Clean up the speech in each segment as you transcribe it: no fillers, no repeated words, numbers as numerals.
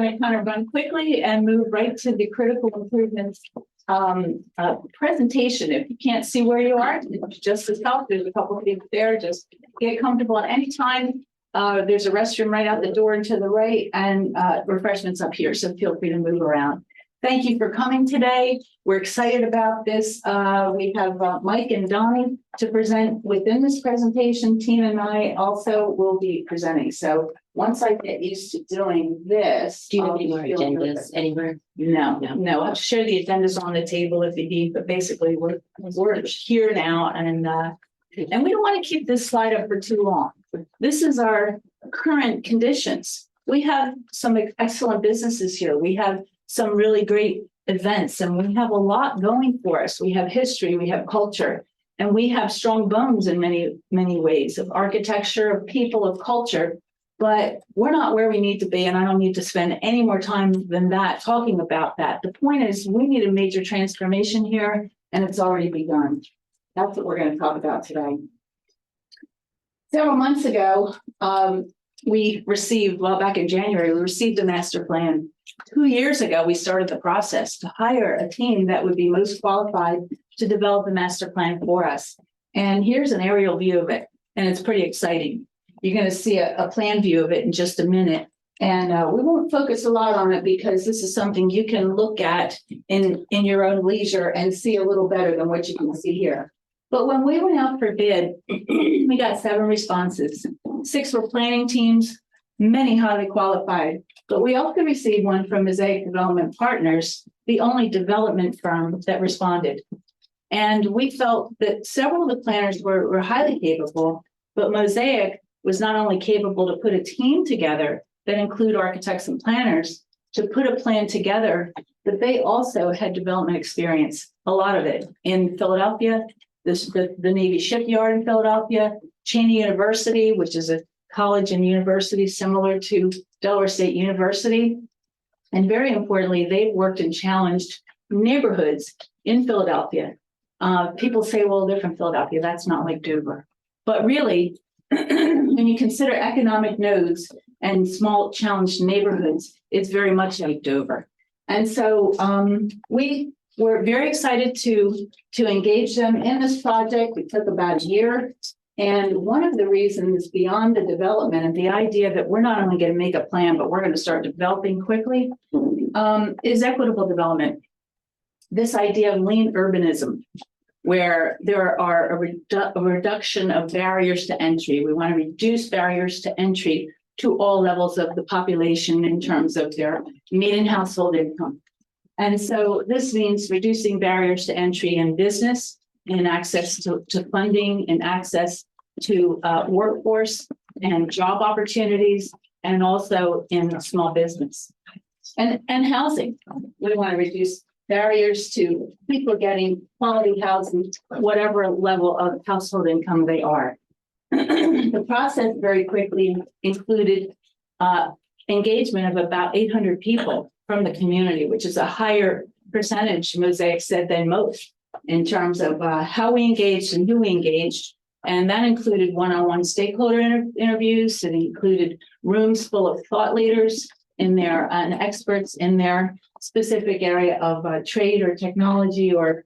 going to kind of run quickly and move right to the critical improvements presentation. If you can't see where you are, just as help, there's a couple of things there. Just get comfortable at any time. There's a restroom right out the door and to the right, and refreshments up here, so feel free to move around. Thank you for coming today. We're excited about this. We have Mike and Donnie to present within this presentation. Tina and I also will be presenting. So once I get used to doing this. Do you have any more agendas anywhere? No. I'll share the agendas on the table if you need, but basically we're here now, and we don't want to keep this slide up for too long. This is our current conditions. We have some excellent businesses here. We have some really great events, and we have a lot going for us. We have history, we have culture, and we have strong bones in many, many ways of architecture, of people, of culture, but we're not where we need to be. And I don't need to spend any more time than that talking about that. The point is we need a major transformation here, and it's already begun. That's what we're going to talk about today. Several months ago, we received, well, back in January, we received a master plan. 2 years ago, we started the process to hire a team that would be most qualified to develop a master plan for us. And here's an aerial view of it, and it's pretty exciting. You're going to see a plan view of it in just a minute. And we won't focus a lot on it because this is something you can look at in your own leisure and see a little better than what you can see here. But when we went out for bid, we got 7 responses. 6 were planning teams, many highly qualified. But we also received one from Mosaic Development Partners, the only development firm that responded. And we felt that several of the planners were highly capable, but Mosaic was not only capable to put a team together that include architects and planners to put a plan together, but they also had development experience, a lot of it in Philadelphia, the Navy shipyard in Philadelphia, Cheney University, which is a college and university similar to Delaware State University. And very importantly, they've worked in challenged neighborhoods in Philadelphia. People say, well, they're from Philadelphia. That's not like Dover. But really, when you consider economic nodes and small challenged neighborhoods, it's very much like Dover. And so we were very excited to engage them in this project. It took about a year. And one of the reasons beyond the development and the idea that we're not only going to make a plan, but we're going to start developing quickly is equitable development. This idea of lean urbanism, where there are a reduction of barriers to entry. We want to reduce barriers to entry to all levels of the population in terms of their median household income. And so this means reducing barriers to entry in business, in access to funding, and access to workforce and job opportunities, and also in small business and housing. We want to reduce barriers to people getting quality housing, whatever level of household income they are. The process very quickly included engagement of about 800 people from the community, which is a higher percentage, Mosaic said, than most in terms of how we engaged and who we engaged. And that included one-on-one stakeholder interviews. It included rooms full of thought leaders and experts in their specific area of trade or technology or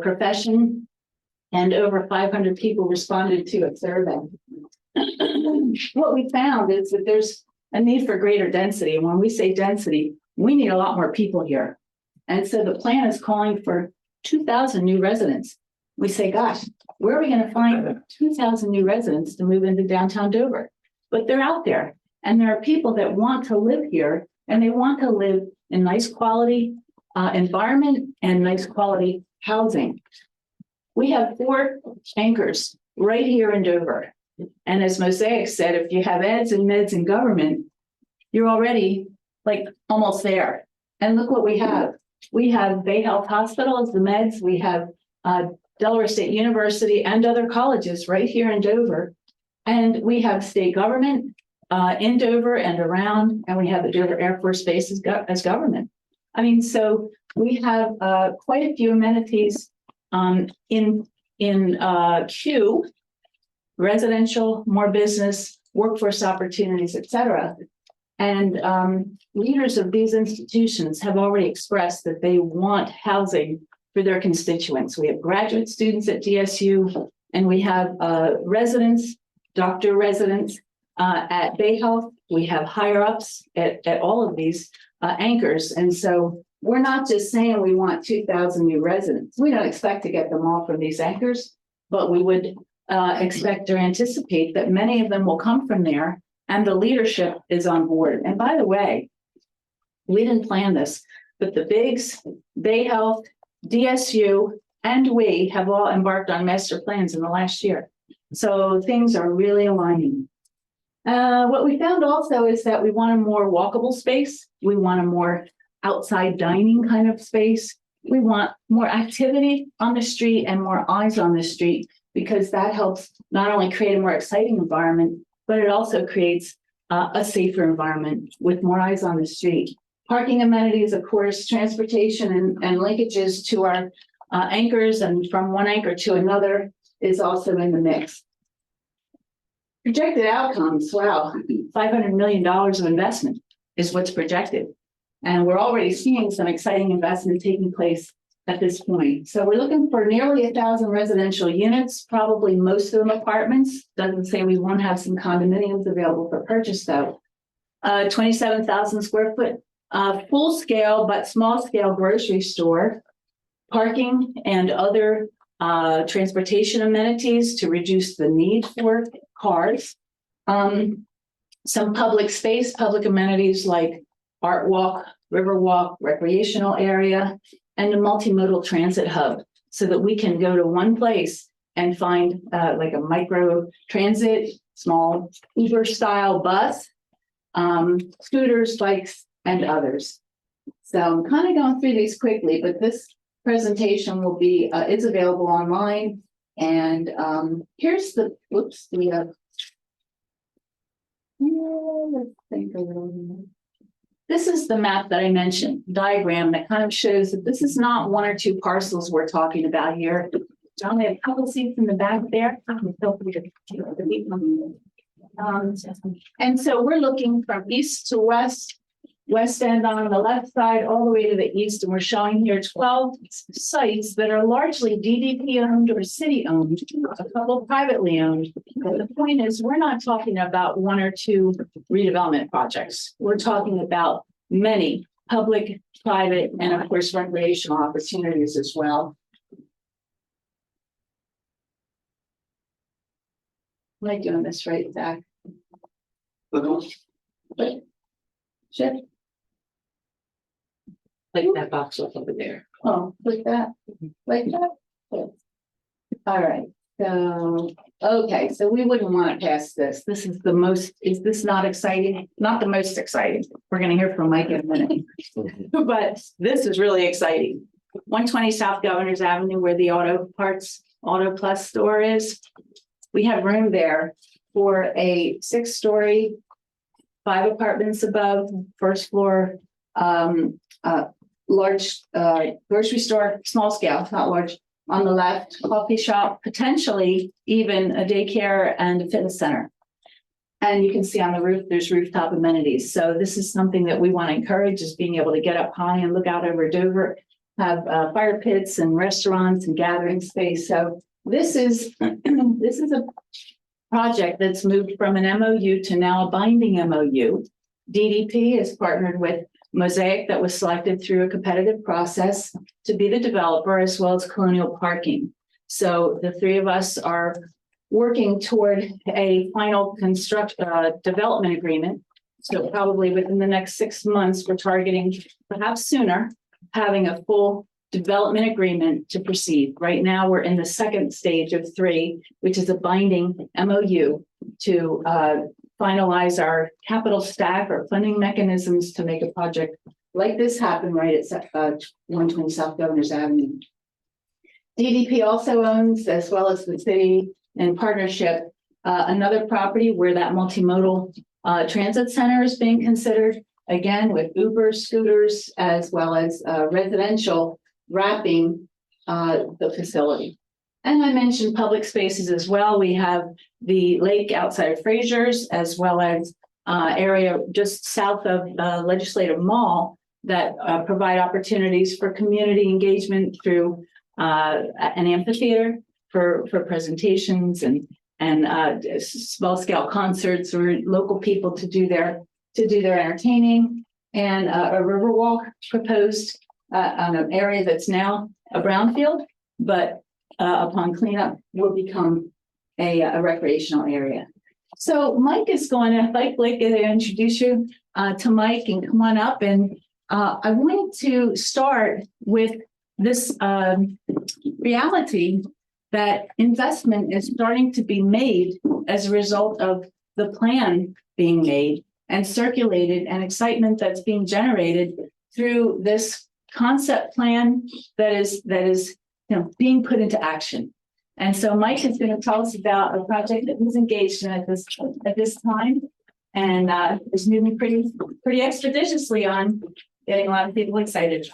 profession. And over 500 people responded to a survey. What we found is that there's a need for greater density. And when we say density, we need a lot more people here. And so the plan is calling for 2,000 new residents. We say, gosh, where are we going to find 2,000 new residents to move into downtown Dover? But they're out there. And there are people that want to live here, and they want to live in nice quality environment and nice quality housing. We have 4 anchors right here in Dover. And as Mosaic said, if you have eds and meds in government, you're already like almost there. And look what we have. We have Bay Health Hospital as the meds. We have Delaware State University and other colleges right here in Dover. And we have state government in Dover and around, and we have the Dover Air Force Base as government. I mean, so we have quite a few amenities in Q, residential, more business, workforce opportunities, et cetera. And leaders of these institutions have already expressed that they want housing for their constituents. We have graduate students at DSU, and we have residents, doctor residents at Bay Health. We have higher ups at all of these anchors. And so we're not just saying we want 2,000 new residents. We don't expect to get them all from these anchors, but we would expect or anticipate that many of them will come from there, and the leadership is on board. And by the way, we didn't plan this, but the Bigs, Bay Health, DSU, and we have all embarked on master plans in the last year. So things are really aligning. What we found also is that we want a more walkable space. We want a more outside dining kind of space. We want more activity on the street and more eyes on the street, because that helps not only create a more exciting environment, but it also creates a safer environment with more eyes on the street. Parking amenities, of course, transportation and linkages to our anchors and from one anchor to another is also in the mix. Projected outcomes, wow, $500 million of investment is what's projected. And we're already seeing some exciting investment taking place at this point. So we're looking for nearly 1,000 residential units, probably most of them apartments. Doesn't say we won't have some condominiums available for purchase though. 27,000 square foot, full scale but small scale grocery store, parking and other transportation amenities to reduce the need for cars. Some public space, public amenities like art walk, river walk, recreational area, and a multimodal transit hub so that we can go to one place and find like a micro transit, small Uber style bus, scooters, bikes, and others. So I'm kind of going through these quickly, but this presentation will be, is available online. And here's the, whoops, we have, let's think a little more. This is the map that I mentioned, diagram that kind of shows that this is not one or two parcels we're talking about here. John, we have a couple seats in the back there. And so we're looking from east to west, west end on the left side, all the way to the east. And we're showing here 12 sites that are largely DDP owned or city owned, a couple privately owned. But the point is, we're not talking about one or two redevelopment projects. We're talking about many public, private, and of course, recreational opportunities as well. Am I doing this right, Zach? Wait. Shift. Like that box up over there. Oh, like that, like that. Good. All right, so, okay, so we wouldn't want to pass this. This is the most, is this not exciting? Not the most exciting. We're going to hear from Mike in a minute. But this is really exciting. 120 South Governors Avenue, where the Auto Plus store is. We have room there for a 6-story, 5 apartments above, first floor, large grocery store, small scale, not large, on the left, coffee shop, potentially even a daycare and a fitness center. And you can see on the roof, there's rooftop amenities. So this is something that we want to encourage, is being able to get up high and look out over Dover, have fire pits and restaurants and gathering space. So this is a project that's moved from an MOU to now a binding MOU. DDP has partnered with Mosaic, that was selected through a competitive process to be the developer, as well as Colonial Parking. So the three of us are working toward a final development agreement. So probably within the next 6 months, we're targeting, perhaps sooner, having a full development agreement to proceed. Right now, we're in the second stage of 3, which is a binding MOU to finalize our capital stack or funding mechanisms to make a project like this happen right at 120 South Governors Avenue. DDP also owns, as well as the city in partnership, another property where that multimodal transit center is being considered, again, with Uber, scooters, as well as residential wrapping the facility. And I mentioned public spaces as well. We have the lake outside of Fraser's, as well as area just south of Legislative Mall that provide opportunities for community engagement through an amphitheater for presentations and small scale concerts or local people to do their entertaining, and a river walk proposed on an area that's now a brownfield, but upon cleanup will become a recreational area. So Mike is going to, I'd like to introduce you to Mike, and come on up. And I wanted to start with this reality that investment is starting to be made as a result of the plan being made and circulated, and excitement that's being generated through this concept plan that is being put into action. And so Mike is going to tell us about a project that he's engaged in at this time, and is moving pretty expeditiously on getting a lot of people excited.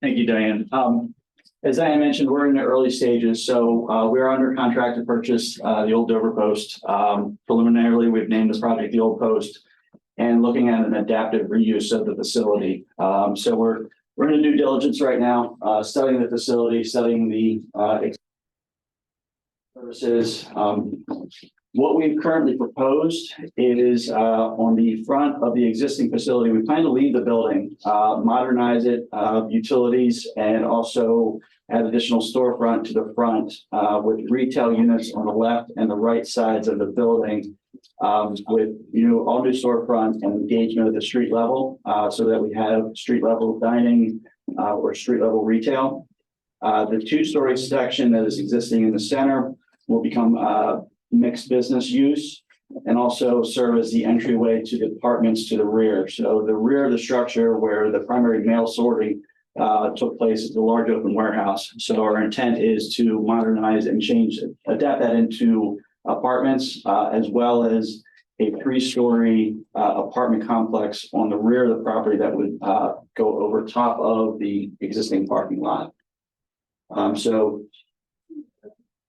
Thank you, Diane. As Diane mentioned, we're in the early stages, so we're under contract to purchase the old Dover Post. Preliminarily, we've named this project the Old Post, and looking at an adaptive reuse of the facility. So we're in due diligence right now, studying the facility, studying the services. What we've currently proposed is on the front of the existing facility. We plan to leave the building, modernize it, utilities, and also add additional storefront to the front with retail units on the left and the right sides of the building, with all new storefront and engagement at the street level, so that we have street level dining or street level retail. The two-story section that is existing in the center will become mixed business use, and also serve as the entryway to the apartments to the rear. So the rear of the structure, where the primary mail sorting took place, is the large open warehouse. So our intent is to modernize and adapt that into apartments, as well as a 3-story apartment complex on the rear of the property that would go over top of the existing parking lot. So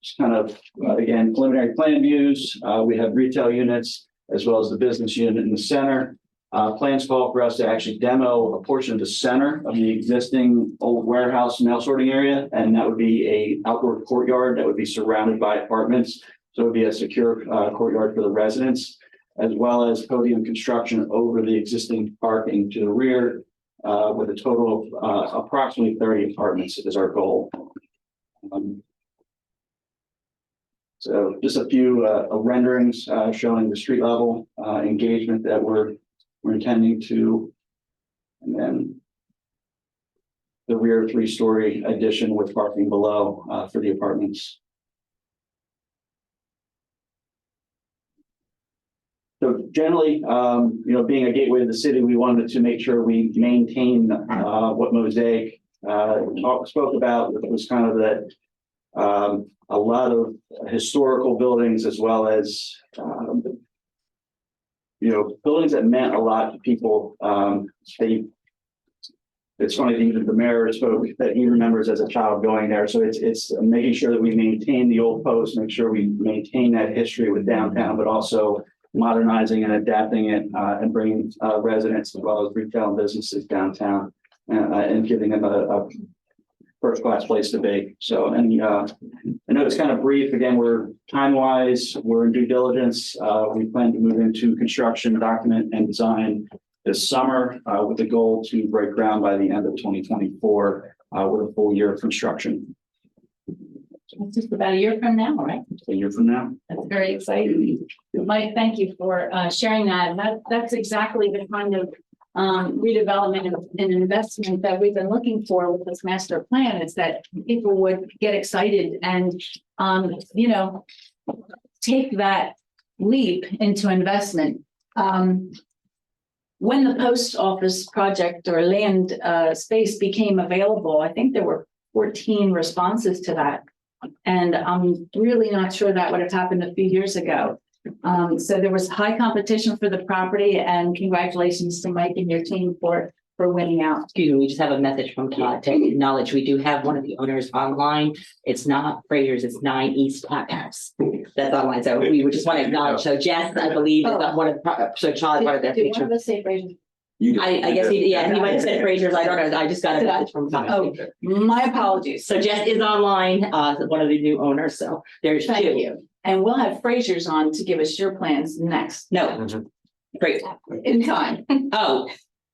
just kind of, again, preliminary plan views. We have retail units as well as the business unit in the center. Plans call for us to actually demo a portion of the center of the existing old warehouse mail sorting area, and that would be a outdoor courtyard that would be surrounded by apartments. So it would be a secure courtyard for the residents, as well as podium construction over the existing parking to the rear, with a total of approximately 30 apartments is our goal. So just a few renderings showing the street level engagement that we're intending to, and then the rear 3-story addition with parking below for the apartments. So generally, being a gateway to the city, we wanted to make sure we maintain what Mosaic spoke about, which was kind of that a lot of historical buildings, as well as buildings that meant a lot to people. It's funny that even the mayor spoke that he remembers as a child going there. So it's making sure that we maintain the Old Post, make sure we maintain that history with downtown, but also modernizing and adapting it and bringing residents as well as retail and businesses downtown, and giving them a first-class place to be. So, and I know it's kind of brief. Again, we're time-wise, we're in due diligence. We plan to move into construction, document, and design this summer, with the goal to break ground by the end of 2024 with a full year of construction. It's just about a year from now, right? A year from now. That's very exciting. Mike, thank you for sharing that. That's exactly the kind of redevelopment and investment that we've been looking for with this master plan, is that people would get excited and take that leap into investment. When the post office project or land space became available, I think there were 14 responses to that, and I'm really not sure that would have happened a few years ago. So there was high competition for the property, and congratulations to Mike and your team for for winning out. Excuse me, we just have a message from Todd to acknowledge we do have one of the owners online. It's not Fraser's, it's 9 East Tap House. That's online, so we would just want to acknowledge. So Jess, I believe, is one of, so Todd, one of their Did one pictures. of us say Fraser? I guess he might have said Fraser's, I don't know, I just got a message from Todd. Oh, my apologies. So Jess is online, one of the new owners, so there's Thank two. you. And we'll have Fraser's on to give us your plans next No, great. in time. Oh,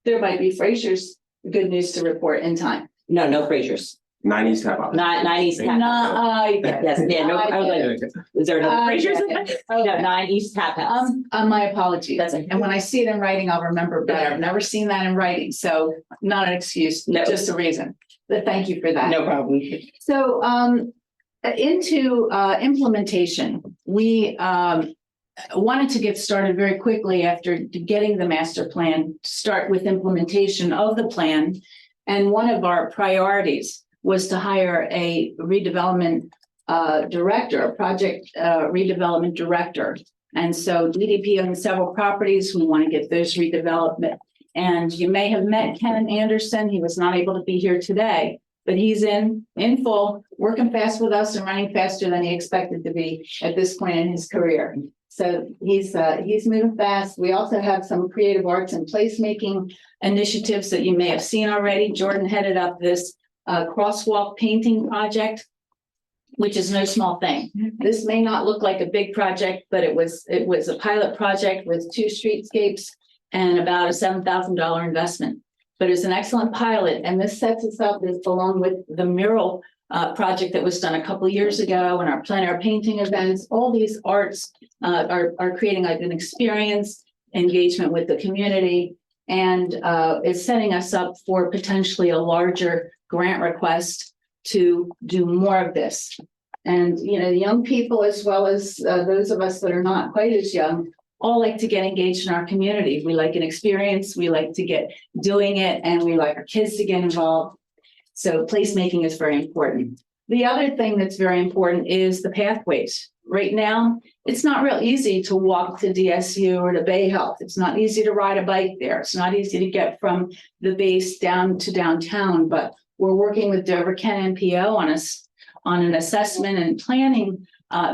There might be Fraser's good news to report in time. no Fraser's, 9 East Tap House. not 9 East Tap. No, I get it. Yes, yeah, no, I was like, is there another Fraser's? No, 9 East Tap House. My apologies. That's okay. And when I see it in writing, I'll remember better. I've never seen that in writing, so not an excuse, No. just a reason. But thank you for that. No problem. So into implementation, we wanted to get started very quickly after getting the master plan, start with implementation of the plan. And one of our priorities was to hire a redevelopment director, a project redevelopment director. And so DDP owns several properties. We want to get those redevelopment. And you may have met Ken Anderson. He was not able to be here today, but he's in full, working fast with us and running faster than he expected to be at this point in his career. So he's moving fast. We also have some creative arts and placemaking initiatives that you may have seen already. Jordan headed up this crosswalk painting project, which is no small thing. This may not look like a big project, but it was a pilot project with 2 streetscapes and about a $7,000 investment. But it's an excellent pilot, and this sets us up along with the mural project that was done a couple of years ago, and our plein air painting events. All these arts are creating like an experience, engagement with the community, and it's setting us up for potentially a larger grant request to do more of this. And young people, as well as those of us that are not quite as young, all like to get engaged in our community. We like an experience, we like to get doing it, and we like our kids to get involved. So placemaking is very important. The other thing that's very important is the pathways. Right now, it's not real easy to walk to DSU or to Bay Health. It's not easy to ride a bike there. It's not easy to get from the base down to downtown, but we're working with Dover Ken NPO on an assessment and planning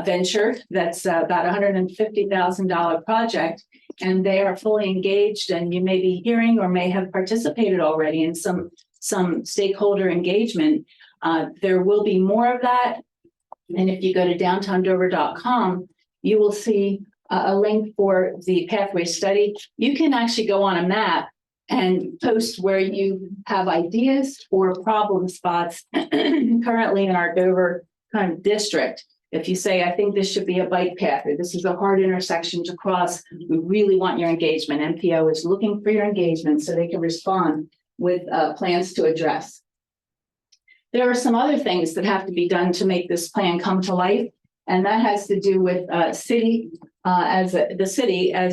venture that's about $150,000 project, and they are fully engaged. And you may be hearing or may have participated already in some stakeholder engagement. There will be more of that. And if you go to downtowndover.com, you will see a link for the pathway study. You can actually go on a map and post where you have ideas or problem spots currently in our Dover kind of district. If you say, I think this should be a bike path, or this is a hard intersection to cross, we really want your engagement. NPO is looking for your engagement so they can respond with plans to address. There are some other things that have to be done to make this plan come to life, and that has to do with the city as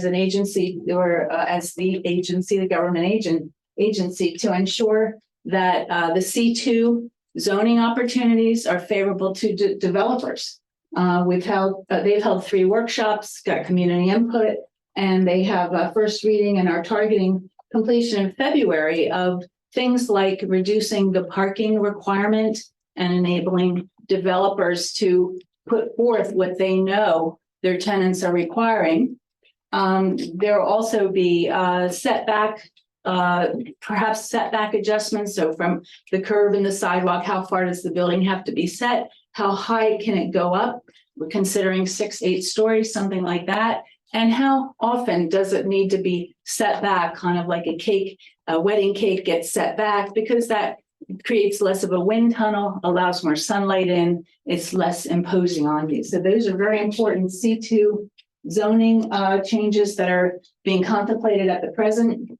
an agency, or as the agency, the government agency, to ensure that the C2 zoning opportunities are favorable to developers. They've held 3 workshops, got community input, and they have a first reading and are targeting completion in February of things like reducing the parking requirement and enabling developers to put forth what they know their tenants are requiring. There will also be perhaps setback adjustments. So from the curb and the sidewalk, how far does the building have to be set? How high can it go up? We're considering 6-8 stories, something like that. And how often does it need to be set back, kind of like a wedding cake gets set back, because that creates less of a wind tunnel, allows more sunlight in, it's less imposing on you. So those are very important C2 zoning changes that are being contemplated at the present.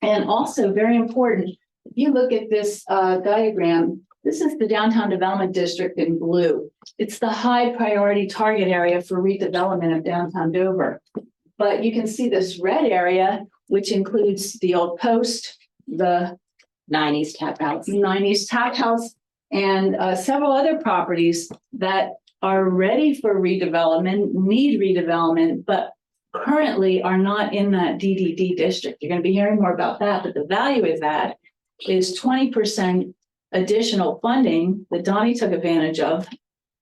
And also very important, if you look at this diagram, this is the downtown development district in blue. It's the high priority target area for redevelopment of downtown Dover. But you can see this red area, which includes the old post, the 9 East Tap House. 9 East Tap House, and several other properties that are ready for redevelopment, need redevelopment, but currently are not in that DDD district. You're going to be hearing more about that, but the value of that is 20% additional funding that Donnie took advantage of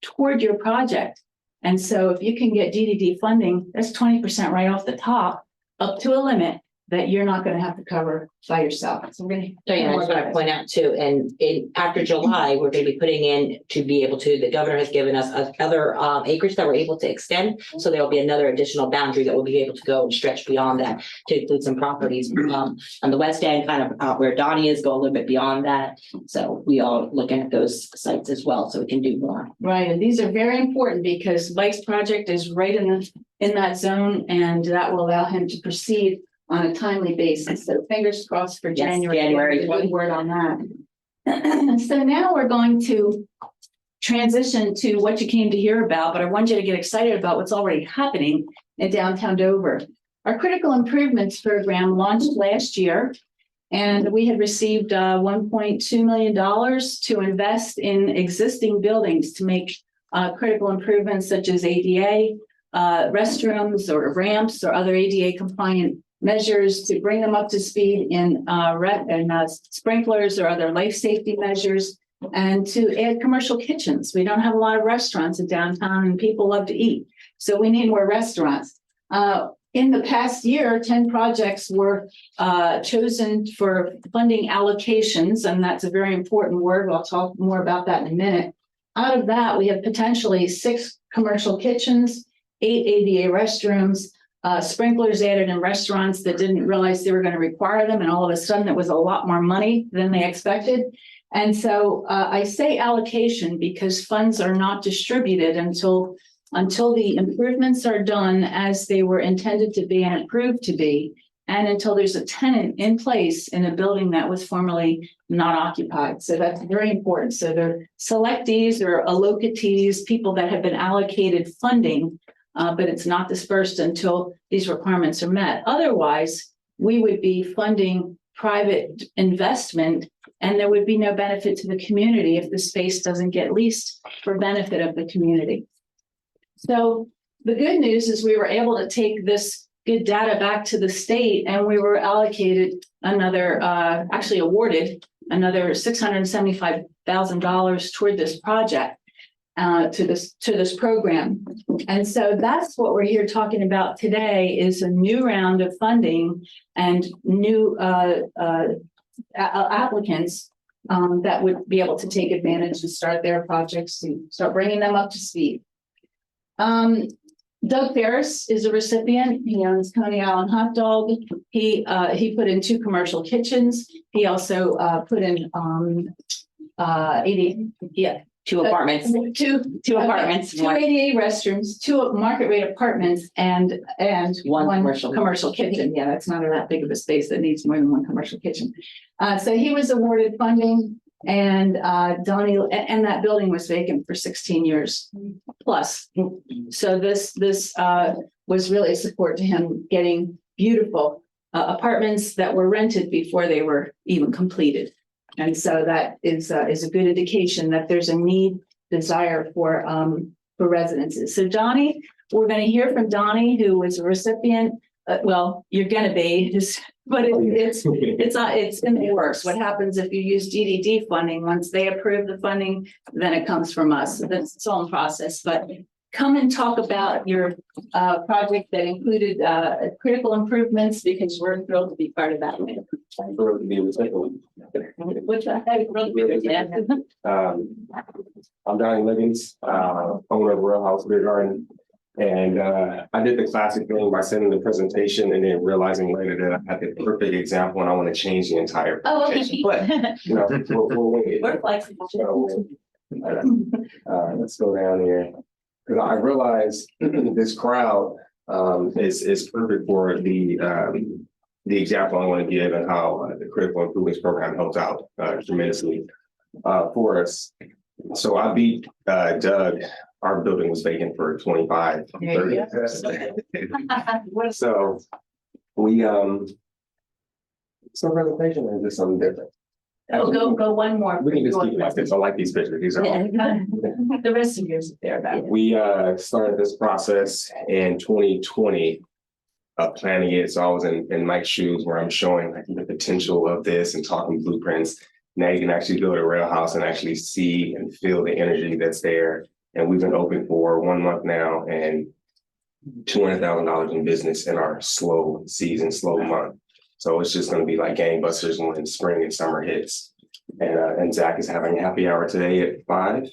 toward your project. And so if you can get DDD funding, that's 20% right off the top, up to a limit that you're not going to have to cover by yourself. So we're going to. Diana, I just want to point out too, and after July, we're going to be putting in to be able to, the governor has given us other acreage that we're able to extend. So there'll be another additional boundary that we'll be able to go and stretch beyond that to include some properties on the west end, kind of out where Donnie is, go a little bit beyond that. So we are looking at those sites as well, so we can do more. Right, and these are very important because Mike's project is right in that zone, and that will allow him to proceed on a timely basis. So fingers crossed for Yes, January. January. One word on that. So now we're going to transition to what you came to hear about, but I want you to get excited about what's already happening in downtown Dover. Our critical improvements program launched last year, and we had received $1.2 million to invest in existing buildings to make critical improvements such as ADA, restrooms or ramps or other ADA compliant measures to bring them up to speed in sprinklers or other life safety measures, and to add commercial kitchens. We don't have a lot of restaurants in downtown and people love to eat. So we need more restaurants. In the past year, 10 projects were chosen for funding allocations, and that's a very important word. I'll talk more about that in a minute. Out of that, we have potentially 6 commercial kitchens, 8 ADA restrooms, sprinklers added in restaurants that didn't realize they were going to require them. And all of a sudden it was a lot more money than they expected. And so I say allocation because funds are not distributed until the improvements are done as they were intended to be and approved to be, and until there's a tenant in place in a building that was formerly not occupied. So that's very important. So they're selectees or allocatees, people that have been allocated funding, but it's not dispersed until these requirements are met. Otherwise, we would be funding private investment, and there would be no benefit to the community if the space doesn't get leased for benefit of the community. So the good news is we were able to take this good data back to the state, and we were allocated another, actually awarded another $675,000 toward this project. To this program. And so that's what we're here talking about today, is a new round of funding and new applicants that would be able to take advantage and start their projects to start bringing them up to speed. Doug Ferris is a recipient. He owns Coney Island Hot Dog. He put in 2 commercial kitchens. He also put in 2 apartments. Two apartments. 2 ADA restrooms, 2 market rate apartments, and one commercial kitchen. Yeah, that's not that big of a space that needs more than 1 commercial kitchen. So he was awarded funding, and Donnie, and that building was vacant for 16 years plus. So this was really a support to him getting beautiful apartments that were rented before they were even completed. And so that is a good indication that there's a desire for residences. So Donnie, we're going to hear from Donnie, who was a recipient. Well, you're going to be, but it's in the works. What happens if you use DDD funding? Once they approve the funding, then it comes from us. So that's its own process. But come and talk about your project that included critical improvements, because we're thrilled to be part of that. Thrilled to be recycling. What's that? I'm Donnie Liggins, owner of Real House Beer Garden. And I did the classic thing by sending the presentation and then realizing later that I had the perfect example and I want to change the entire presentation. Oh, okay. But, you know, we'll wing it. We're flexible. So, let's go down here. Because I realize this crowd is perfect for the example I want to give and how the critical improvements program helps out tremendously for us. So I beat Doug. Our building was vacant for 25, 30 years. So we some presentation or just something different. Go one more. We can just keep it like this. I like these pictures. These are The rest of yours is there. we started this process in 2020 planning it. So I was in Mike's shoes where I'm showing like the potential of this and talking blueprints. Now you can actually go to Rail House and actually see and feel the energy that's there. And we've been open for 1 month now and $200,000 in business in our slow season, slow month. So it's just going to be like gangbusters when spring and summer hits. And Zach is having a happy hour today at 5.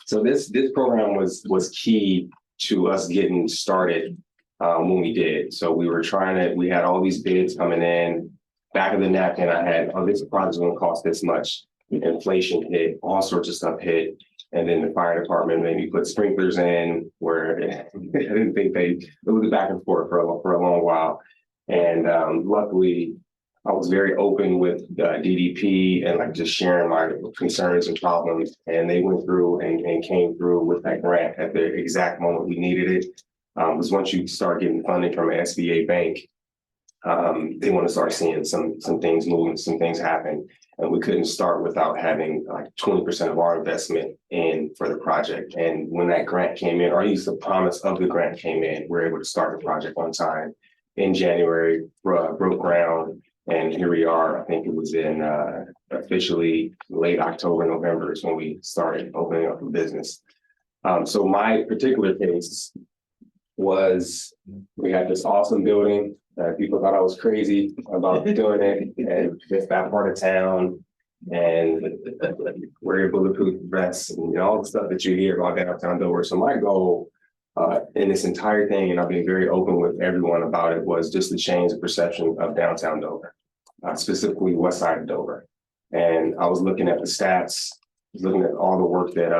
So this program was key to us getting started when we did. So we had all these bids coming in. Back of the napkin, I had, oh, this project's going to cost this much. Inflation hit, all sorts of stuff hit. And then the fire department made me put sprinklers in where I didn't think it was back and forth for a long while. And luckily, I was very open with DDP and like just sharing my concerns and problems. And they went through and came through with that grant at the exact moment we needed it. Was once you start getting funding from an SBA bank, they want to start seeing some things moving, some things happen. And we couldn't start without having like 20% of our investment in for the project. And when that grant came in, or at least the promise of the grant came in, we were able to start the project on time. In January, broke ground, and here we are. I think it was in officially late October, November is when we started opening up the business. So my particular case was we had this awesome building. People thought I was crazy about doing it, and just that part of town, and wear your bulletproof vests, and all the stuff that you hear about downtown Dover. So my goal in this entire thing, and I've been very open with everyone about it, was just to change the perception of downtown Dover, specifically west side of Dover. And I was looking at the stats, looking at all the work that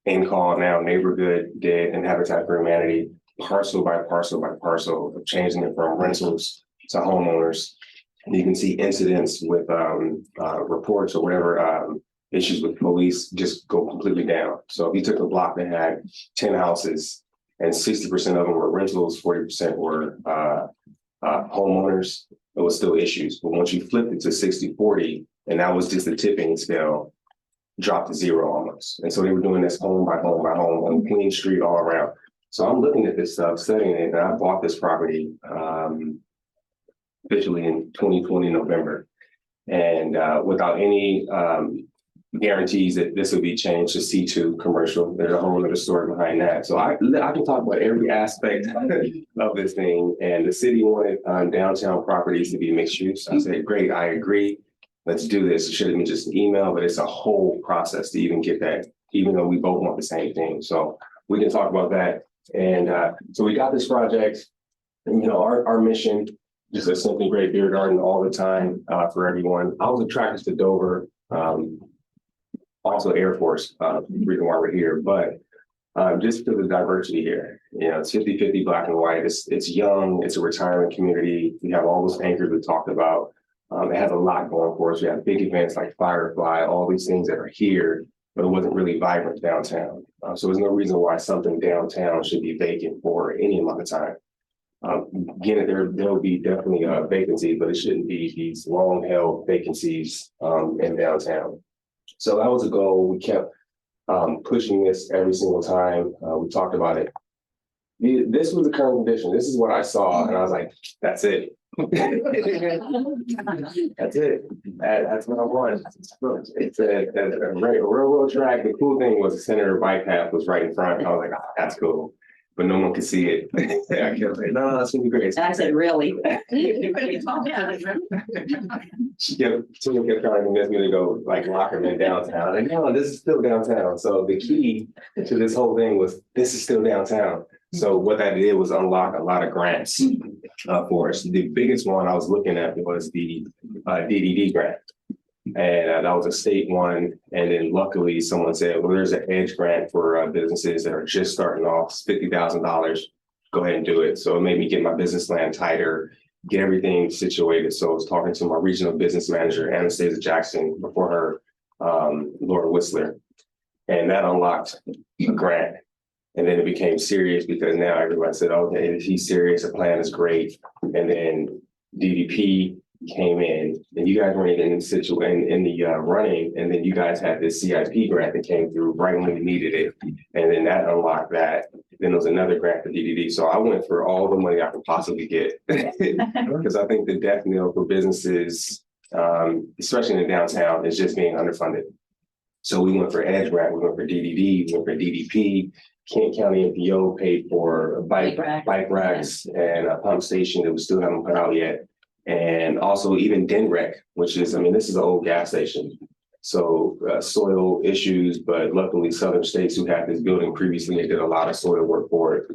InCall, now Neighborhood, did, and Habitat for Humanity, parcel by parcel by parcel, of changing it from rentals to homeowners. And you can see incidents with reports or whatever issues with police just go completely down. So if you took a block that had 10 houses and 60% of them were rentals, 40% were homeowners, it was still issues. But once you flipped it to 60-40, and that was just the tipping scale, dropped to 0 almost. And so they were doing this home by home by home on clean street all around. So I'm looking at this stuff, studying it, and I bought this property officially in 2020 November, and without any guarantees that this would be changed to C2 commercial. There's a whole other story behind that. So I can talk about every aspect of this thing. And the city wanted downtown properties to be mixed use. I said, great, I agree. Let's do this. It should have been just an email, but it's a whole process to even get that, even though we both want the same thing. So we can talk about that. And so we got this project, and our mission, just a simply great beer garden all the time for everyone. I was attracted to Dover, also Air Force, reason why we're here, but just for the diversity here. It's 50-50 black and white. It's young, it's a retirement community. We have all those anchors we talked about. It has a lot going for us. We have big events like Firefly, all these things that are here, but it wasn't really vibrant downtown. So there's no reason why something downtown should be vacant for any amount of time. Again, there'll be definitely a vacancy, but it shouldn't be these long-held vacancies in downtown. So that was a goal. We kept pushing this every single time we talked about it. This was the current condition. This is what I saw, and I was like, that's it. That's it. That's what I want. It's a railroad track. The cool thing was the center bike path was right in front. I was like, that's cool. But no one could see it. I kept saying, no, that's gonna be great. And I said, really? Someone kept trying to convince me to go like Lockerman downtown. Like, no, this is still downtown. So the key to this whole thing was this is still downtown. So what that did was unlock a lot of grants for us. The biggest one I was looking at was the DDD grant. And that was a state one. And then luckily someone said, well, there's an EDGE grant for businesses that are just starting off, $50,000. Go ahead and do it. So it made me get my business plan tighter, get everything situated. So I was talking to my regional business manager, Anastasia Jackson, before her, Laura Whistler. And that unlocked a grant. And then it became serious because now everybody said, okay, he's serious, the plan is great. And then DDP came in, and you guys weren't even in the running, and then you guys had this CIP grant that came through right when we needed it, and then that unlocked that. Then there was another grant for DDD, so I went for all the money I could possibly get because I think the death knell for businesses, especially in the downtown, is just being underfunded. So we went for Edge grant, we went for DDD, we went for DDP. Kent County MPO paid for bike racks and a pump station that we still haven't put out yet. And also even DENREC, which is, I mean, this is an old gas station. So soil issues, but luckily Southern States, who had this building previously, they did a lot of soil work for it.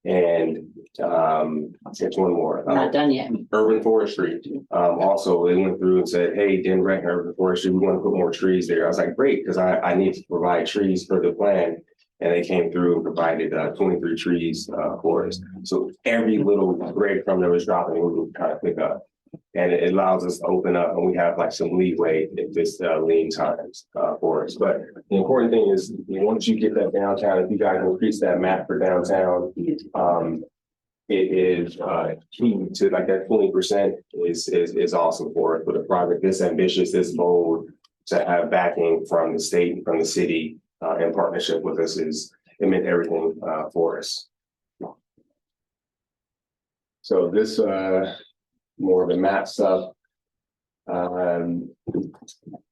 And there's one more. Not done yet. Urban forestry. Also, they went through and said, hey, DENREC and urban forestry, we want to put more trees there. I was like, great, because I need to provide trees for the plan. And they came through and provided 23 trees for us. So every little breadcrumb that was dropping, we would kind of pick up. And it allows us to open up, and we have like some leeway at this lean times for us. But the important thing is, once you get that downtown, if you guys increase that map for downtown, it is key to like that 20% is awesome for us. But a project this ambitious, this bold, to have backing from the state and from the city in partnership with us it meant everything for us. So this more of the map stuff.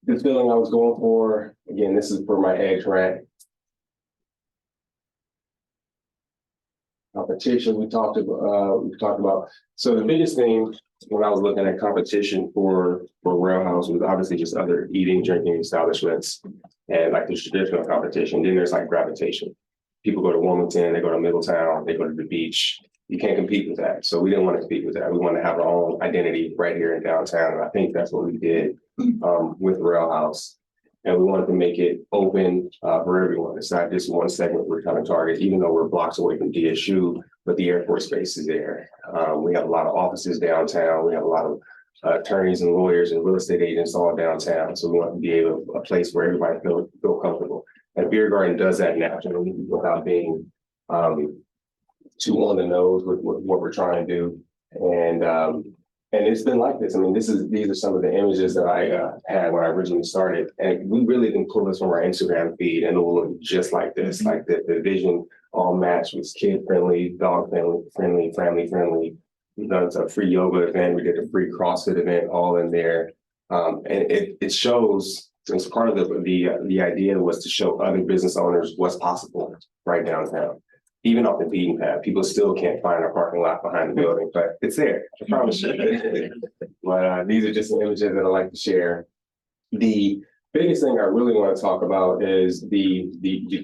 This building I was going for, again, this is for my Edge grant. Competition we talked about. So the biggest thing when I was looking at competition for Rail House was obviously just other eating, drinking establishments and like the traditional competition. Then there's like gravitation. People go to Wilmington, they go to Middletown, they go to the beach. You can't compete with that. So we didn't want to compete with that. We want to have our own identity right here in downtown. And I think that's what we did with Rail House. And we wanted to make it open for everyone. It's not just one segment we're trying to target, even though we're blocks away from DSU, but the airport space is there. We have a lot of offices downtown. We have a lot of attorneys and lawyers and real estate agents all downtown. So we want to be a place where everybody feel comfortable. And Beer Garden does that naturally without being too on the nose with what we're trying to do. And it's been like this. I mean, these are some of the images that I had when I originally started. And we really didn't pull this from our Instagram feed, and it will look just like this. Like the vision all matched was kid friendly, dog friendly, family friendly. We've done a free yoga event. We did a free CrossFit event all in there. And it shows, it's part of the idea was to show other business owners what's possible right downtown. Even off the beaten path, people still can't find a parking lot behind the building, but it's there. I promise you. But these are just some images that I like to share. The biggest thing I really want to talk about is the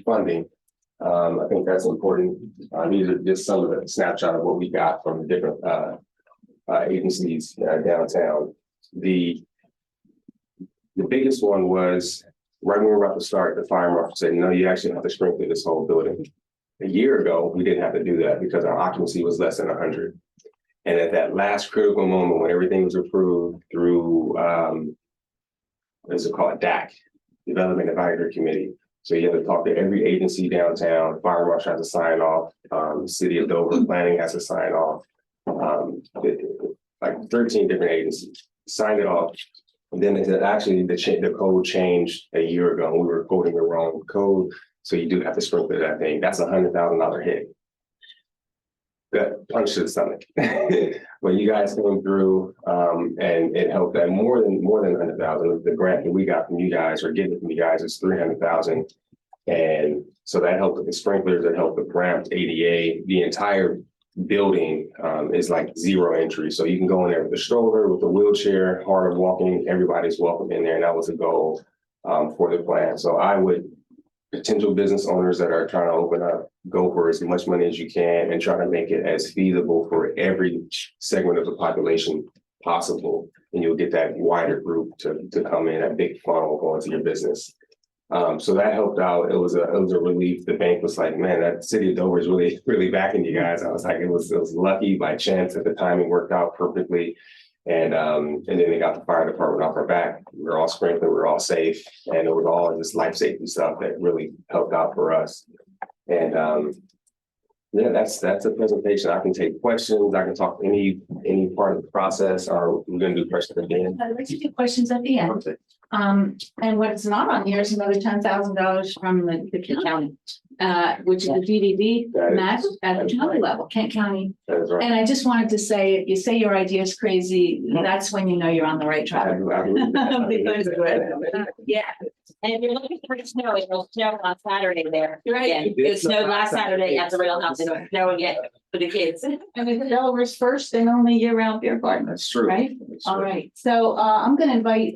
funding. I think that's important. These are just some of the snapshot of what we got from the different agencies downtown. The biggest one was right when we were about to start, the fire marshal said, no, you actually have to sprinkler this whole building. A year ago, we didn't have to do that because our occupancy was less than 100. And at that last critical moment when everything was approved through, what is it called, DAC, Development Advisory Committee. So you have to talk to every agency downtown, fire marshal has to sign off, City of Dover planning has to sign off, like 13 different agencies signed it off. And then they said, actually, the code changed a year ago. We were quoting the wrong code. So you do have to sprinkler that thing. That's $100,000 hit. That punch to the stomach. But you guys came through and it helped that more than 100,000. The grant that we got from you guys or getting from you guys is 300,000. And so that helped with the sprinklers, that helped with ramps, ADA. The entire building is like zero entry. So you can go in there with a stroller, with a wheelchair, hard of walking, everybody's welcome in there. And that was a goal for the plan. So I would potential business owners that are trying to open up, go for as much money as you can and try to make it as feasible for every segment of the population possible. And you'll get that wider group to come in, that big funnel going to your business. So that helped out. It was a relief. The bank was like, man, that City of Dover is really, really backing you guys. I was like, it was lucky by chance that the timing worked out perfectly. And then they got the fire department off our back. We were all sprinkled, we were all safe, and it was all just life safety stuff that really helped out for us. And Yeah, that's a presentation. I can take questions. I can talk any part of the process, or we're gonna do questions at the end. I'd like to do questions at the end. And what's not on here is another $10,000 from the county, which is the DDD That is- match at the county level, Kent County. That is right. And I just wanted to say, if you say your idea is crazy, that's when you know you're on the right I track. believe Because, yeah, And if you're looking for snow, it will snow on Saturday there. You're right. Again, it snowed last Saturday at the rail house, it's snowing yet for the kids. and it's Delaware's first and only year-round beer garden, That's true. right? That's All true. right, so I'm gonna invite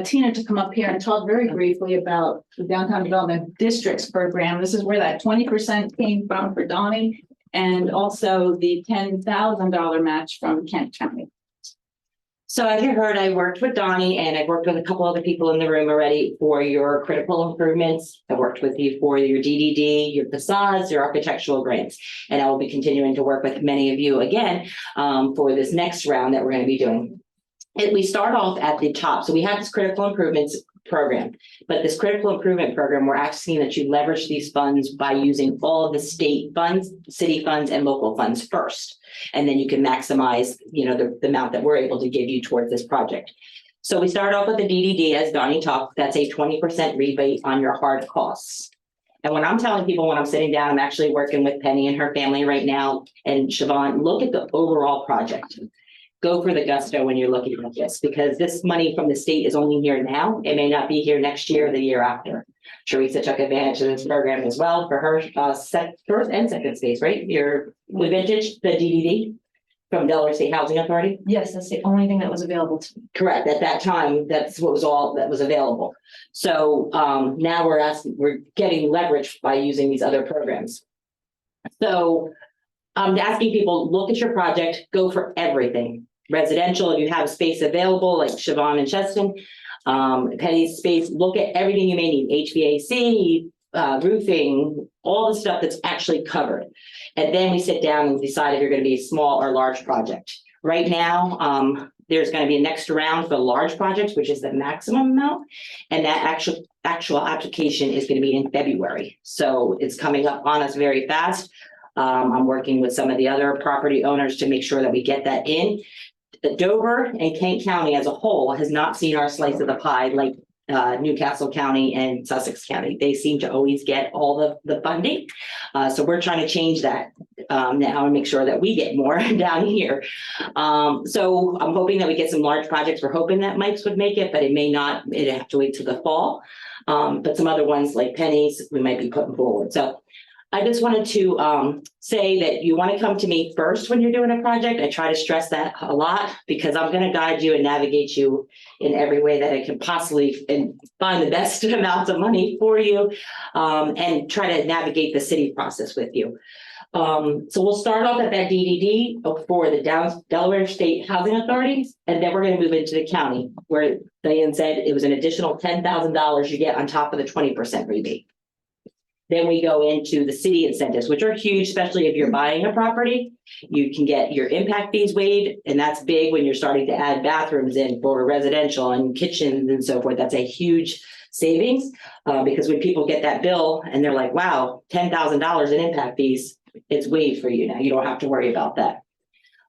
Tina to come up here and talk very briefly about the Downtown Development Districts Program. This is where that 20% came from for Donnie, and also the $10,000 match from Kent County. So as you heard, I worked with Donnie and I've worked with a couple other people in the room already for your critical improvements. I worked with you for your DDD, your facades, your architectural grants. And I will be continuing to work with many of you again for this next round that we're going to be doing. We start off at the top. So we have this critical improvements program, but this critical improvement program, we're asking that you leverage these funds by using all of the state funds, city funds, and local funds first. And then you can maximize, the amount that we're able to give you towards this project. So we start off with the DDD, as Donnie talked, that's a 20% rebate on your hard costs. And when I'm telling people, when I'm sitting down, I'm actually working with Penny and her family right now, and Siobhan, look at the overall project. Go for the gusto when you're looking at this, because this money from the state is only here now. It may not be here next year or the year after. Teresa took advantage of this program as well for her first and second space, right? Your vintage, the DDD from Delaware State Housing Authority. Yes, that's the only thing that was available to me. Correct. At that time, that's what was all that was available. So now we're getting leverage by using these other programs. So I'm asking people, look at your project, go for everything. Residential, if you have space available, like Siobhan and Cheston, Penny's space, look at everything you may need, HVAC, roofing, all the stuff that's actually covered. And then we sit down and decide if you're going to be a small or large project. Right now, there's going to be a next round for large projects, which is the maximum amount. And that actual application is going to be in February. So it's coming up on us very fast. I'm working with some of the other property owners to make sure that we get that in. Dover and Kent County as a whole has not seen our slice of the pie like Newcastle County and Sussex County. They seem to always get all the funding. So we're trying to change that now and make sure that we get more down here. So I'm hoping that we get some large projects. We're hoping that Mike's would make it, but it may not. It'd have to wait till the fall. But some other ones like Penny's, we might be putting forward. So I just wanted to say that you want to come to me first when you're doing a project. I try to stress that a lot because I'm going to guide you and navigate you in every way that I can possibly and find the best amounts of money for you and try to navigate the city process with you. So we'll start off at that DDD for the Delaware State Housing Authorities, and then we're going to move into the county where Diane said it was an additional $10,000 you get on top of the 20% rebate. Then we go into the city incentives, which are huge, especially if you're buying a property. You can get your impact fees waived, and that's big when you're starting to add bathrooms in for residential and kitchens and so forth. That's a huge savings because when people get that bill and they're like, wow, $10,000 in impact fees, it's waived for you now. You don't have to worry about that.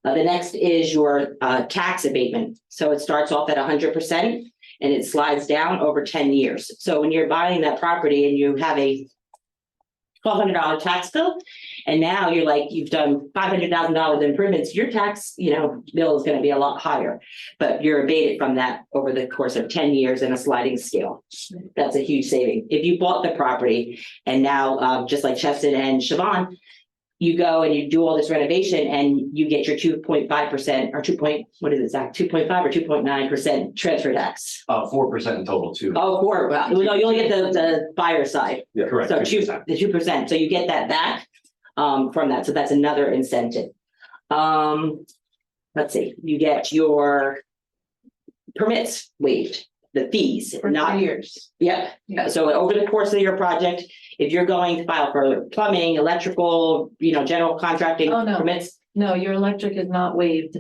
The next is your tax abatement. So it starts off at 100% and it slides down over 10 years. So when you're buying that property and you have a $1,200 tax bill, and now you're like, you've done $500,000 improvements, your tax, bill is going to be a lot higher, but you're abated from that over the course of 10 years in a sliding scale. That's a huge saving. If you bought the property and now, just like Cheston and Siobhan, you go and you do all this renovation and you get your 2.5% or 2.5 or 2.9% transfer tax. 4% in total too. Oh, 4. Well, no, you only get the buyer side. Yeah, Correct. So 2%. the 2%. So you get that back from that. So that's another incentive. Let's see, you get your permits waived, the fees, For not 3 years. Yep. Yeah. So over the course of your project, if you're going to file for plumbing, electrical, general contracting Oh, no. permits, No, your electric is not waived.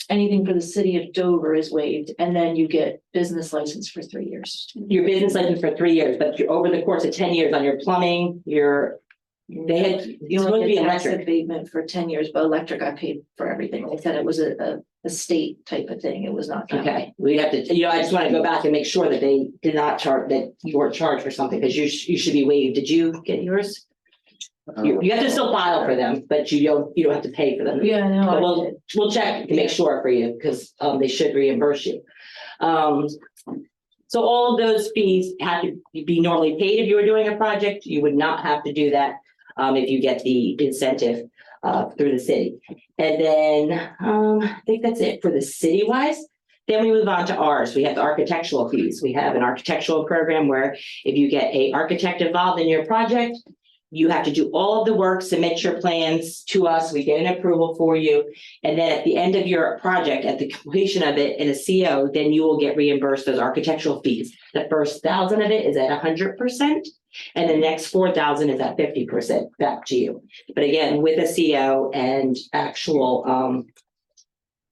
Anything for the city of Dover is waived, and then you get business license for 3 years. your business license for 3 years, but you're over the course of 10 years on your plumbing, your They had, You it's supposed to only be get tax electric. abatement for 10 years, but electric I paid for everything. They said it was a state type of thing. It was not. county. Okay, we have to, I just want to go back and make sure that they did not charge, that you weren't charged for something, because you should be waived. Did you get yours? You have to still file for them, but you don't have to pay for them. Yeah, no, But I we'll, did. we'll check to make sure for you, because they should reimburse you. So all of those fees have to be normally paid if you were doing a project. You would not have to do that if you get the incentive through the city. And then I think that's it for the city wise. Then we move on to ours. We have the architectural fees. We have an architectural program where if you get an architect involved in your project, you have to do all of the work, submit your plans to us. We get an approval for you. And then at the end of your project, at the completion of it in a CO, then you will get reimbursed those architectural fees. The first 1,000 of it is at 100%. And the next 4,000 is at 50% back to you. But again, with a CO and actual,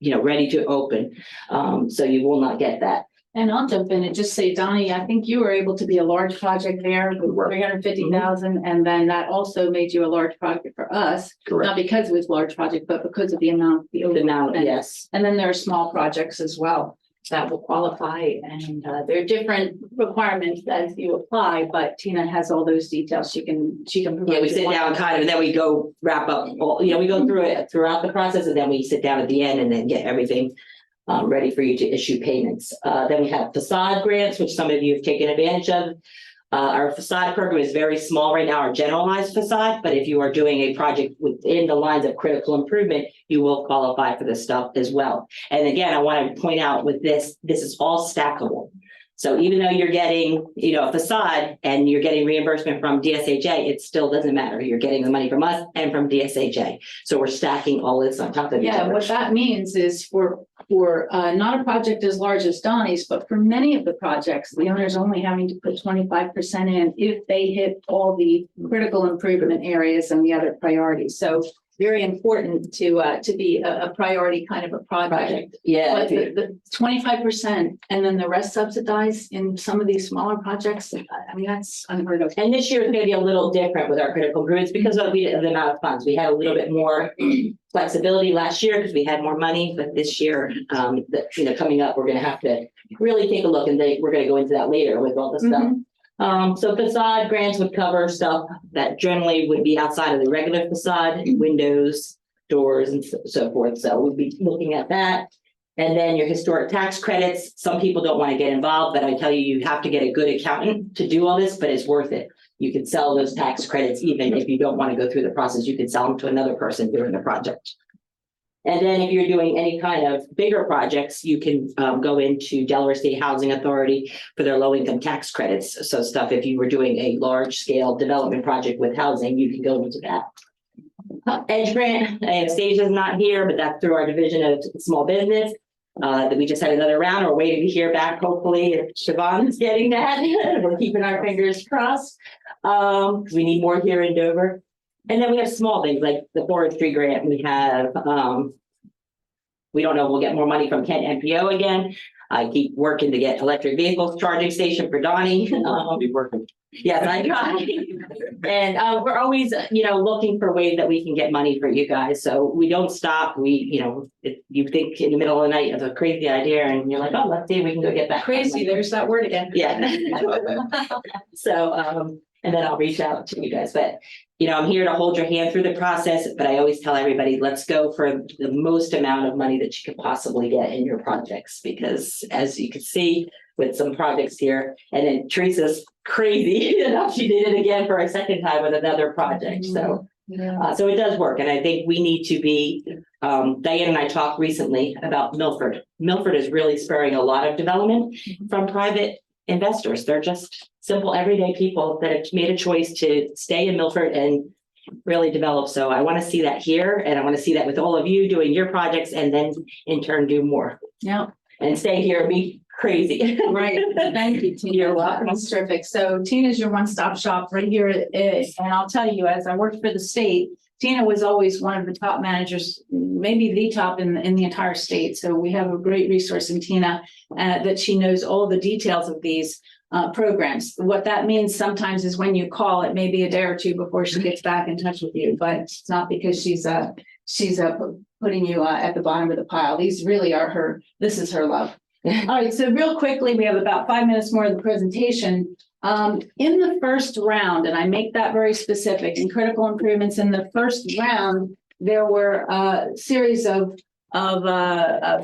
ready to open. So you will not get that. And I'll jump in and just say, Donnie, I think you were able to be a large project there with 350,000. And then that also made you a large project for us, Correct. not because it was a large project, but because of the amount. The amount, and- yes. And then there are small projects as well that will qualify, and there are different requirements as you apply, but Tina has all those details. She can provide. Yeah, we you sit one. down kind of, and then we go wrap up, we go through it throughout the process, and then we sit down at the end and then get everything ready for you to issue payments. Then we have facade grants, which some of you have taken advantage of. Our facade program is very small right now, our generalized facade, but if you are doing a project within the lines of critical improvement, you will qualify for this stuff as well. And again, I want to point out with this is all stackable. So even though you're getting, a facade and you're getting reimbursement from DSHA, it still doesn't matter. You're getting the money from us and from DSHA. So we're stacking all this on top of each Yeah, other. what that means is for not a project as large as Donnie's, but for many of the projects, the owner's only having to put 25% in if they hit all the critical improvement areas and the other priorities. So very important to be a priority kind of a project. Yeah. But the 25% and then the rest subsidized in some of these smaller projects, I mean, that's unheard of. And this year is going to be a little different with our critical improvements because of the amount of funds. We had a little bit more flexibility last year because we had more money, but this year, coming up, we're going to have to really take a look, and we're going to go into that later with all the stuff. So facade grants would cover stuff that generally would be outside of the regular facade, windows, doors, and so forth. So we'd be looking at that. And then your historic tax credits. Some people don't want to get involved, but I tell you, you have to get a good accountant to do all this, but it's worth it. You can sell those tax credits even if you don't want to go through the process. You can sell them to another person during the project. And then if you're doing any kind of bigger projects, you can go into Delaware State Housing Authority for their low income tax credits. So stuff, if you were doing a large scale development project with housing, you can go into that. Edge grant, Anastasia's not here, but that's through our division of small business. That we just had another round. We're waiting to hear back. Hopefully, if Siobhan's getting that, we're keeping our fingers crossed. We need more here in Dover. And then we have small things like the forestry grant. We have, we don't know, we'll get more money from Kent NPO again. I keep working to get electric vehicles charging station for Donnie. I'll be working. Yes, I try. And we're always, looking for ways that we can get money for you guys. So we don't stop. If you think in the middle of the night of a crazy idea and you're like, oh, let's see if we can go get that. Crazy, there's that word again. Yeah. So, and then I'll reach out to you guys, but I'm here to hold your hand through the process, but I always tell everybody, let's go for the most amount of money that you could possibly get in your projects, because as you can see with some projects here, and then Teresa's crazy enough, she did it again for a second time with another project. So, so it does work. And I think we need to be, Diane and I talked recently about Milford. Milford is really spurring a lot of development from private investors. They're just simple, everyday people that have made a choice to stay in Milford and really develop. So I want to see that here, and I want to see that with all of you doing your projects, and then in turn do more. Yeah. And stay here and be crazy. Right. Thank you, Tina. You're welcome. That's terrific. So Tina's your one-stop shop right here. And I'll tell you, as I worked for the state, Tina was always one of the top managers, maybe the top in the entire state. So we have a great resource in Tina that she knows all the details of these. programs. What that means sometimes is when you call, it may be a day or two before she gets back in touch with you, but it's not because she's putting you at the bottom of the pile. These really are this is her love. All right, so real quickly, we have about 5 minutes more of the presentation. In the first round, and I make that very specific, in critical improvements in the first round, there were a series of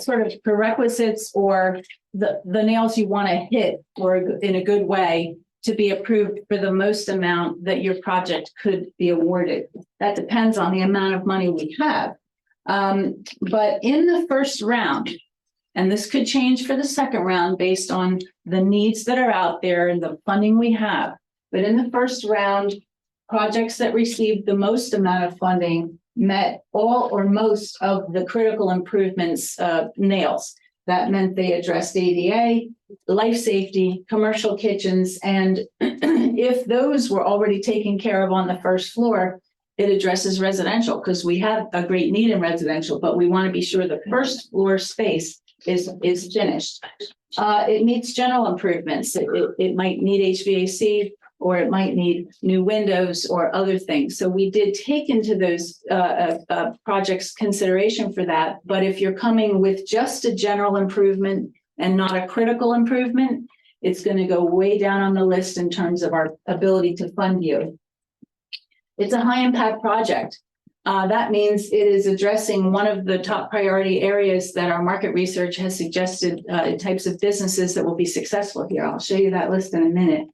sort of prerequisites or the nails you want to hit or in a good way to be approved for the most amount that your project could be awarded. That depends on the amount of money we have. But in the first round, and this could change for the second round based on the needs that are out there and the funding we have. But in the first round, projects that received the most amount of funding met all or most of the critical improvements nails. That meant they addressed ADA, life safety, commercial kitchens, and if those were already taken care of on the first floor, it addresses residential because we have a great need in residential, but we want to be sure the first floor space is finished. It meets general improvements. It might need HVAC, or it might need new windows or other things. So we did take into those projects consideration for that. But if you're coming with just a general improvement and not a critical improvement, it's going to go way down on the list in terms of our ability to fund you. It's a high impact project. That means it is addressing one of the top priority areas that our market research has suggested types of businesses that will be successful here. I'll show you that list in a minute.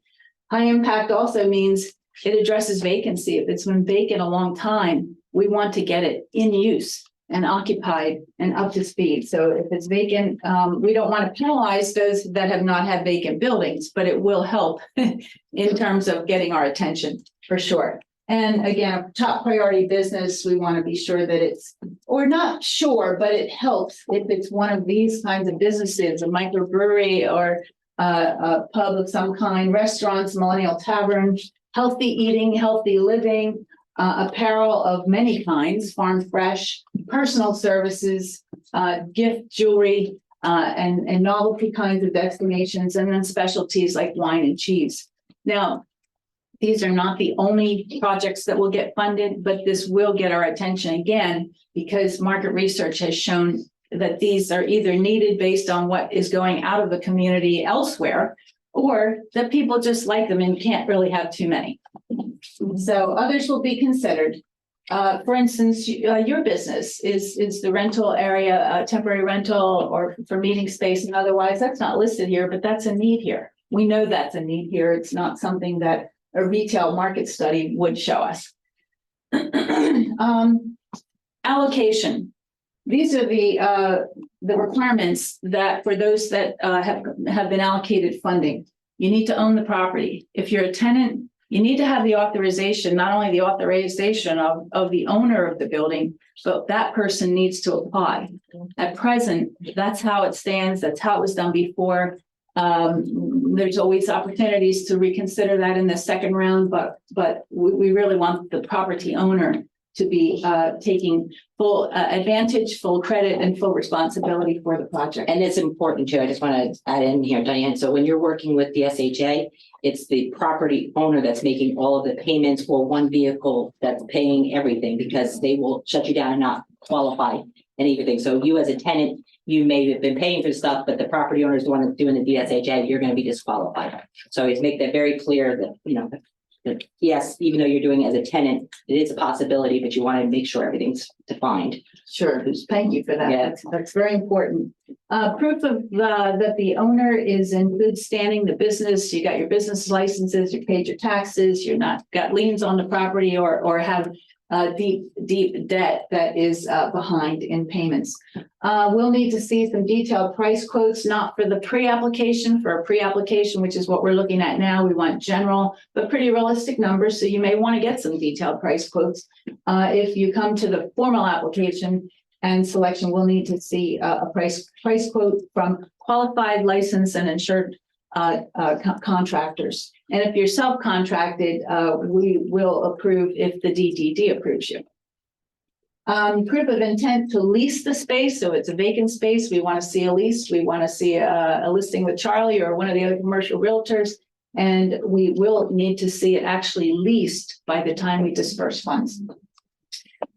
High impact also means it addresses vacancy. If it's been vacant a long time, we want to get it in use and occupied and up to speed. So if it's vacant, we don't want to penalize those that have not had vacant buildings, but it will help in terms of getting our attention for sure. And again, top priority business, we want to be sure that it's, or not sure, but it helps if it's one of these kinds of businesses, a microbrewery or a pub of some kind, restaurants, millennial taverns, healthy eating, healthy living, apparel of many kinds, farm fresh, personal services, gift jewelry, and novelty kinds of destinations, and then specialties like wine and cheese. Now, these are not the only projects that will get funded, but this will get our attention again, because market research has shown that these are either needed based on what is going out of the community elsewhere, or that people just like them and can't really have too many. So others will be considered. For instance, your business is the rental area, temporary rental or for meeting space and otherwise. That's not listed here, but that's a need here. We know that's a need here. It's not something that a retail market study would show us. Allocation. These are the requirements that for those that have been allocated funding. You need to own the property. If you're a tenant, you need to have the authorization, not only the authorization of the owner of the building, but that person needs to apply. At present, that's how it stands. That's how it was done before. There's always opportunities to reconsider that in the second round, but we really want the property owner to be taking full advantage, full credit, and full responsibility for the project. And it's important too. I just want to add in here, Diane. So when you're working with the SHA, it's the property owner that's making all of the payments for one vehicle that's paying everything, because they will shut you down and not qualify and everything. So you as a tenant, you may have been paying for stuff, but the property owner is the one that's doing the DSHA, you're going to be disqualified. So it's make that very clear that, you know, that yes, even though you're doing it as a tenant, it is a possibility, but you want to make sure everything's defined. Sure, thank you for that. Yeah. That's very important. Proof of that the owner is in good standing, the business, you got your business licenses, you paid your taxes, you're not got liens on the property or have deep debt that is behind in payments. We'll need to see some detailed price quotes, not for the pre-application. For a pre-application, which is what we're looking at now, we want general but pretty realistic numbers. So you may want to get some detailed price quotes. If you come to the formal application and selection, we'll need to see a price quote from qualified, licensed, and insured contractors. And if you're self-contracted, we will approve if the DDD approves you. Proof of intent to lease the space. So it's a vacant space. We want to see a lease. We want to see a listing with Charlie or one of the other commercial realtors. And we will need to see it actually leased by the time we disperse funds.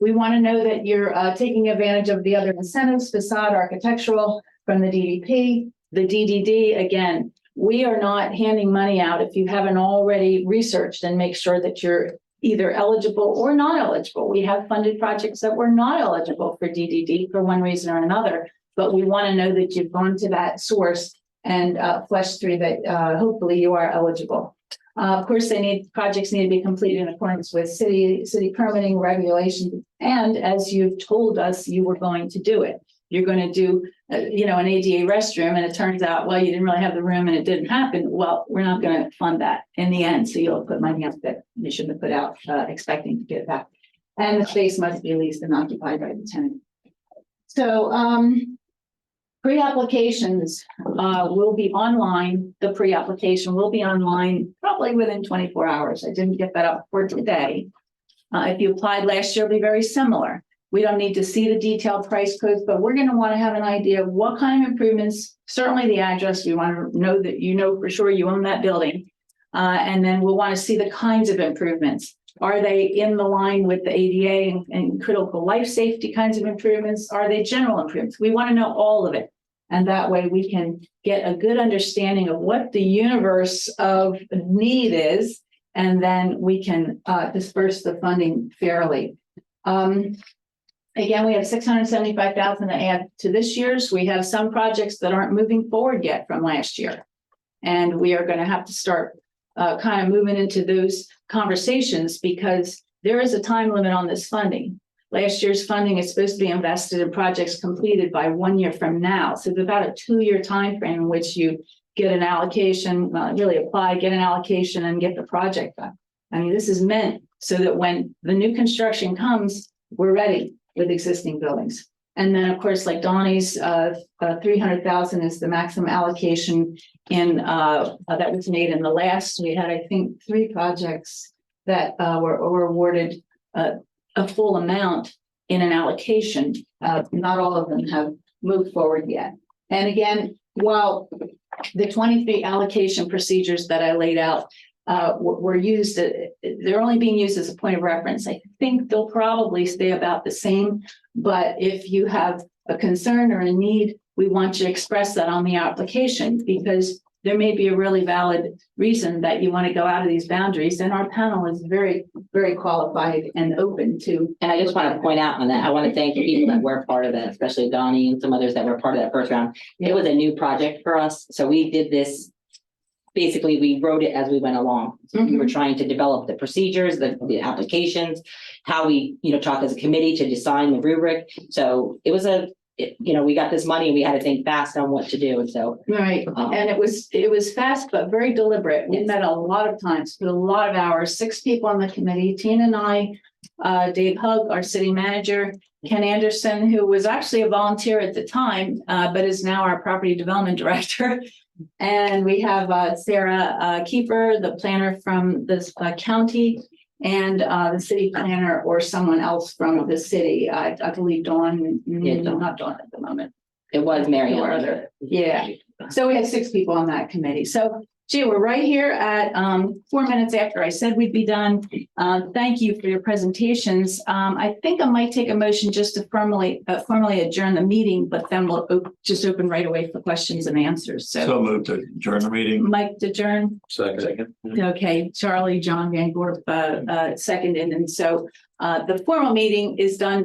We want to know that you're taking advantage of the other incentives, facade, architectural from the DDP, the DDD. Again, we are not handing money out if you haven't already researched and make sure that you're either eligible or not eligible. We have funded projects that were not eligible for DDD for one reason or another, but we want to know that you've gone to that source and fleshed through that hopefully you are eligible. Of course, projects need to be completed in accordance with city permitting regulations. And as you've told us, you were going to do it. You're going to do, an ADA restroom, and it turns out, well, you didn't really have the room and it didn't happen. Well, we're not going to fund that in the end. So you'll put money up that you shouldn't have put out expecting to get back. And the space must be leased and occupied by the tenant. So, pre-applications will be online. The pre-application will be online probably within 24 hours. I didn't get that up for today. If you applied last year, it'll be very similar. We don't need to see the detailed price codes, but we're going to want to have an idea of what kind of improvements, certainly the address. We want to know that you know for sure you own that building. And then we'll want to see the kinds of improvements. Are they in the line with the ADA and critical life safety kinds of improvements? Are they general improvements? We want to know all of it. And that way we can get a good understanding of what the universe of need is, and then we can disperse the funding fairly. Again, we have $675,000 to add to this year's. We have some projects that aren't moving forward yet from last year. And we are going to have to start kind of moving into those conversations because there is a time limit on this funding. Last year's funding is supposed to be invested in projects completed by 1 year from now. So it's about a 2-year time frame in which you get an allocation, really apply, get an allocation and get the project done. I mean, this is meant so that when the new construction comes, we're ready with existing buildings. And then, of course, like Donnie's, 300,000 is the maximum allocation in that was made in the last. We had, I think, 3 projects that were awarded a full amount in an allocation. Not all of them have moved forward yet. And again, while the 23 allocation procedures that I laid out were used, they're only being used as a point of reference. I think they'll probably stay about the same, but if you have a concern or a need, we want you to express that on the application because there may be a really valid reason that you want to go out of these boundaries. And our panel is very, very qualified and open to. And I just want to point out on that, I want to thank the people that were part of that, especially Donnie and some others that were part of that first round. It was a new project for us. So we did this, basically we wrote it as we went along. So we were trying to develop the procedures, the applications, how we, talk as a committee to design the rubric. So it was we got this money and we had to think fast on what to do. So right. And it was fast, but very deliberate. We met a lot of times, put a lot of hours, 6 people on the committee, Tina and I, Dave Hug, our city manager, Ken Anderson, who was actually a volunteer at the time, but is now our property development director. And we have Sarah Kiefer, the planner from this county, and the city planner or someone else from the city. I believe Dawn, not Dawn at the moment. it was Mary Or Ellen. other. Yeah. So we had 6 people on that committee. So gee, we're right here at 4 minutes after I said we'd be done. Thank you for your presentations. I think I might take a motion just to formally adjourn the meeting, but then we'll just open right away for questions and answers. So moved to adjourn the meeting. Mike to adjourn. Second. Okay, Charlie, John Van Gorp seconded. And so the formal meeting is done.